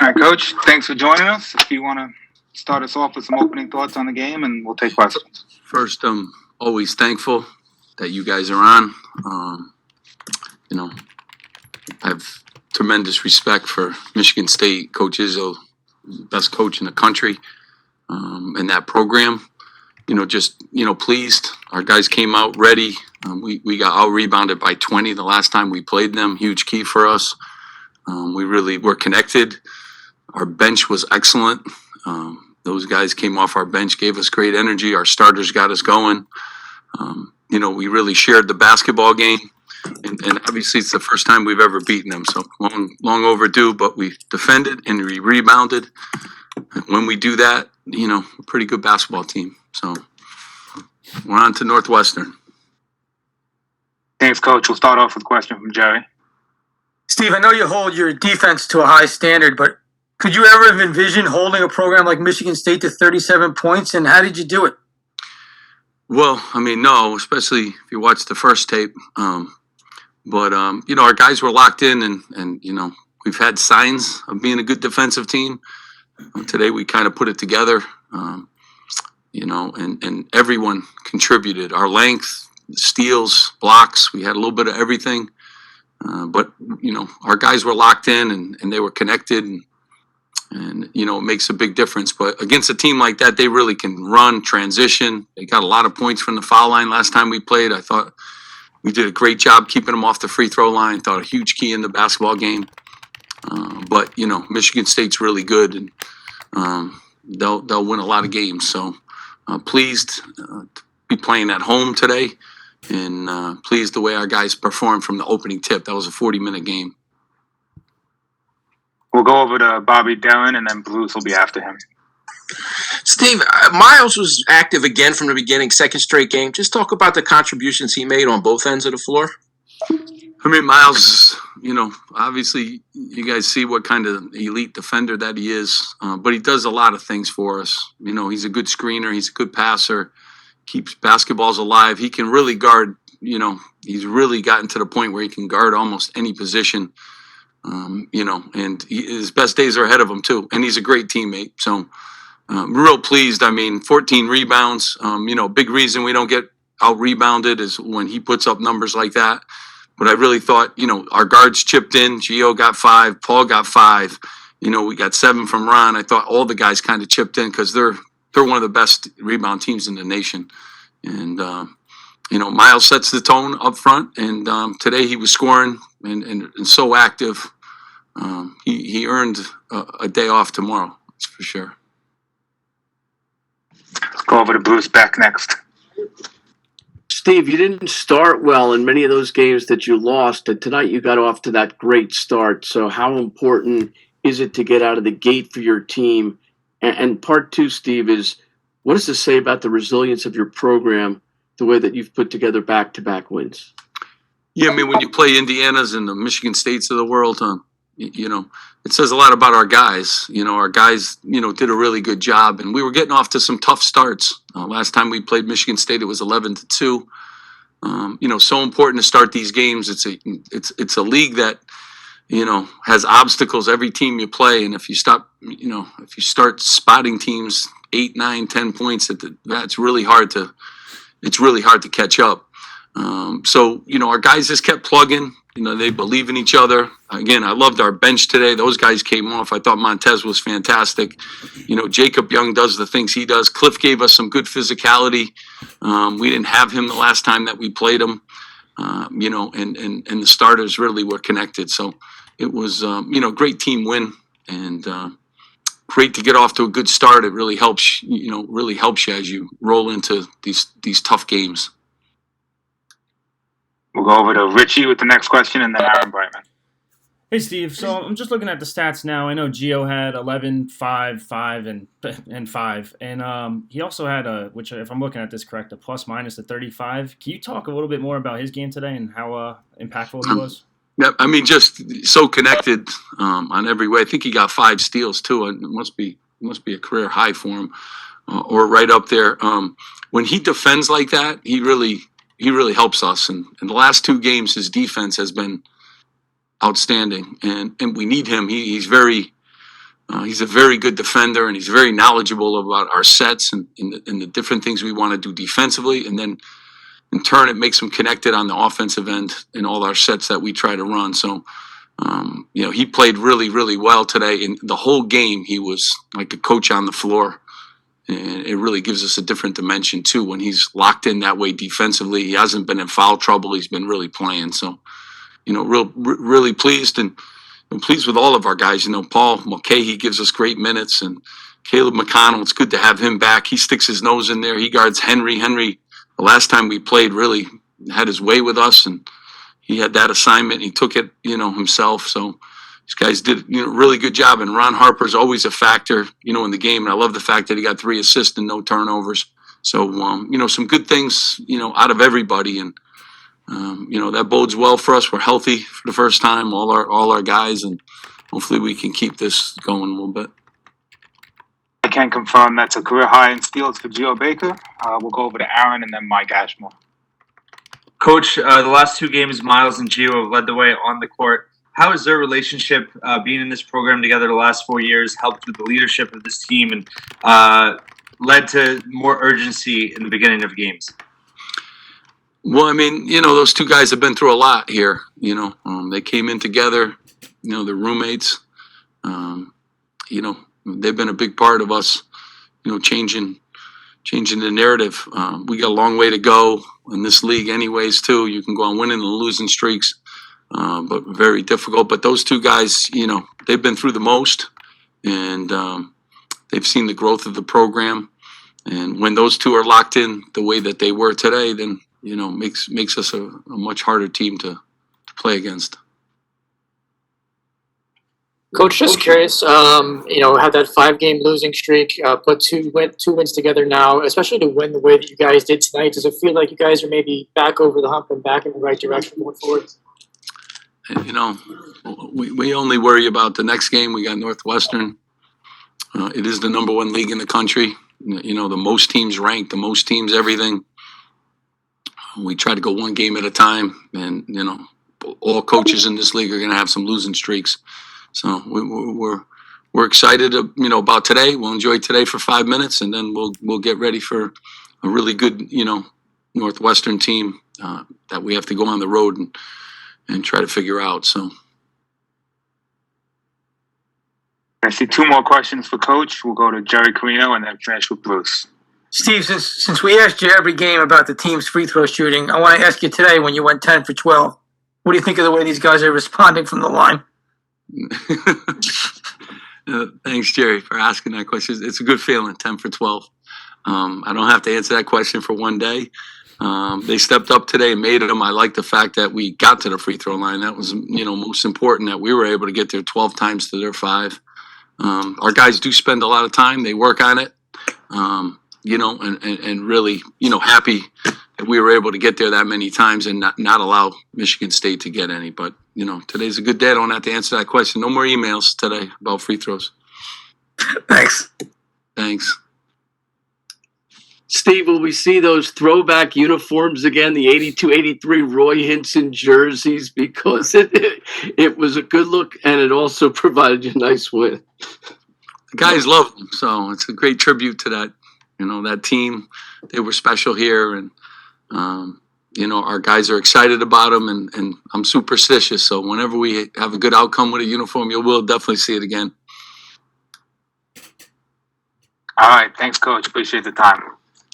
All right, Coach, thanks for joining us. If you want to start us off with some opening thoughts on the game, and we'll take questions. First, I'm always thankful that you guys are on. I have tremendous respect for Michigan State. Coach Izzo, best coach in the country, and that program. Pleased. Our guys came out ready. We got out-rebounded by 20 the last time we played them. Huge key for us. We really were connected. Our bench was excellent. Those guys came off our bench, gave us great energy. Our starters got us going. We really shared the basketball game. And obviously it's the first time we've ever beaten them. So long overdue, but we defended and we rebounded. When we do that, a pretty good basketball team. So we're on to Northwestern. Thanks, Coach. We'll start off with a question from Jerry. Steve, I know you hold your defense to a high standard, but could you ever have envisioned holding a program like Michigan State to 37 points, and how did you do it? Well, no, especially if you watch the first tape. But our guys were locked in, and we've had signs of being a good defensive team. Today we kind of put it together, and everyone contributed. Our length, steals, blocks, we had a little bit of everything. But our guys were locked in, and they were connected, and it makes a big difference. But against a team like that, they really can run, transition. They got a lot of points from the foul line last time we played. I thought we did a great job keeping them off the free throw line. Thought a huge key in the basketball game. But Michigan State's really good, and they'll win a lot of games. So pleased to be playing at home today, and pleased the way our guys performed from the opening tip. That was a 40-minute game. We'll go over to Bobby Dillon, and then Bruce will be after him. Steve, Miles was active again from the beginning, second straight game. Just talk about the contributions he made on both ends of the floor. Miles, obviously you guys see what kind of elite defender that he is, but he does a lot of things for us. He's a good screener. He's a good passer, keeps basketballs alive. He can really guard, he's really gotten to the point where he can guard almost any position, and his best days are ahead of him too. And he's a great teammate. So real pleased. 14 rebounds. Big reason we don't get out-rebounded is when he puts up numbers like that. But I really thought, our guards chipped in. Gio got 5. Paul got 5. We got 7 from Ron. I thought all the guys kind of chipped in because they're one of the best rebound teams in the nation. And, Miles sets the tone up front. And today he was scoring and so active. He earned a day off tomorrow, that's for sure. Let's go over to Bruce back next. Steve, you didn't start well in many of those games that you lost, and tonight you got off to that great start. So how important is it to get out of the gate for your team? And part two, Steve, is what does this say about the resilience of your program, the way that you've put together back-to-back wins? Yeah, when you play Indiana's and the Michigan States of the world, it says a lot about our guys. Our guys, did a really good job, and we were getting off to some tough starts. Last time we played Michigan State, it was 11-2. So important to start these games. It's a league that, has obstacles every team you play, and if you start spotting teams 8, 9, 10 points, that's really hard to. It's really hard to catch up. Our guys just kept plugging. They believe in each other. Again, I loved our bench today. Those guys came off. I thought Montez was fantastic. Jacob Young does the things he does. Cliff gave us some good physicality. We didn't have him the last time that we played him. And the starters really were connected. So it was, great team win, and great to get off to a good start. It really helps, you as you roll into these tough games. We'll go over to Richie with the next question, and then Aaron Brightman. Hey, Steve. So I'm just looking at the stats now. I know Gio had 11, 5, 5, and 5. And he also had which if I'm looking at this correct, a plus-minus to 35. Can you talk a little bit more about his game today and how impactful he was? Yeah, just so connected on every way. I think he got 5 steals, too. It must be a career high for him, or right up there. When he defends like that, he really helps us. And in the last 2 games, his defense has been outstanding, and we need him. He's very He's a very good defender, and he's very knowledgeable about our sets and the different things we want to do defensively. And then in turn, it makes him connected on the offensive end in all our sets that we try to run. So, he played really, really well today. In the whole game, he was like a coach on the floor. And it really gives us a different dimension, too, when he's locked in that way defensively. He hasn't been in foul trouble. He's been really playing. So, really pleased and pleased with all of our guys. Paul Mulcahy gives us great minutes, and Caleb McConnell, it's good to have him back. He sticks his nose in there. He guards Henry. Henry, the last time we played, really had his way with us, and he had that assignment. He took it, himself. So these guys did, really good job. And Ron Harper's always a factor, in the game. And I love the fact that he got 3 assists and no turnovers. So, some good things, out of everybody. And, that bodes well for us. We're healthy for the first time, all our guys, and hopefully we can keep this going a little bit. I can confirm that's a career high in steals for Gio Baker. We'll go over to Aaron and then Mike Ashmore. Coach, the last 2 games, Miles and Gio have led the way on the court. How has their relationship, being in this program together the last 4 years, helped with the leadership of this team and led to more urgency in the beginning of games? Well, those 2 guys have been through a lot here. They came in together, they're roommates. They've been a big part of us, changing the narrative. We got a long way to go in this league anyways, too. You can go on winning and losing streaks, but very difficult. But those 2 guys, they've been through the most, and they've seen the growth of the program. And when those 2 are locked in the way that they were today, then, makes us a much harder team to play against. Coach, just curious, had that 5-game losing streak, put two wins together now, especially to win the way that you guys did tonight. Does it feel like you guys are maybe back over the hump and back in the right direction going forward? We only worry about the next game. We got Northwestern. It is the number 1 league in the country. The most teams ranked, the most teams, everything. We try to go 1 game at a time, and, all coaches in this league are going to have some losing streaks. So we're excited, about today. We'll enjoy today for 5 minutes, and then we'll get ready for a really good, Northwestern team that we have to go on the road and try to figure out. So I see 2 more questions for Coach. We'll go to Jerry Carino and then finish with Bruce. Steve, since we asked you every game about the team's free throw shooting, I want to ask you today when you went 10 for 12. What do you think of the way these guys are responding from the line? Thanks, Jerry, for asking that question. It's a good feeling, 10 for 12. I don't have to answer that question for one day. They stepped up today and made them. I like the fact that we got to the free throw line. That was, most important, that we were able to get there 12 times to their 5. Our guys do spend a lot of time. They work on it, and really, happy that we were able to get there that many times and not allow Michigan State to get any. But, today's a good day. I don't have to answer that question. No more emails today about free throws. Thanks. Steve, will we see those throwback uniforms again, the 82-83 Roy Hinson jerseys? Because it was a good look, and it also provided you a nice win. The guys love them, so it's a great tribute to that. That team. They were special here, and our guys are excited about them, and I'm superstitious. So whenever we have a good outcome with a uniform, you will definitely see it again. All right. Thanks, Coach. Appreciate the time.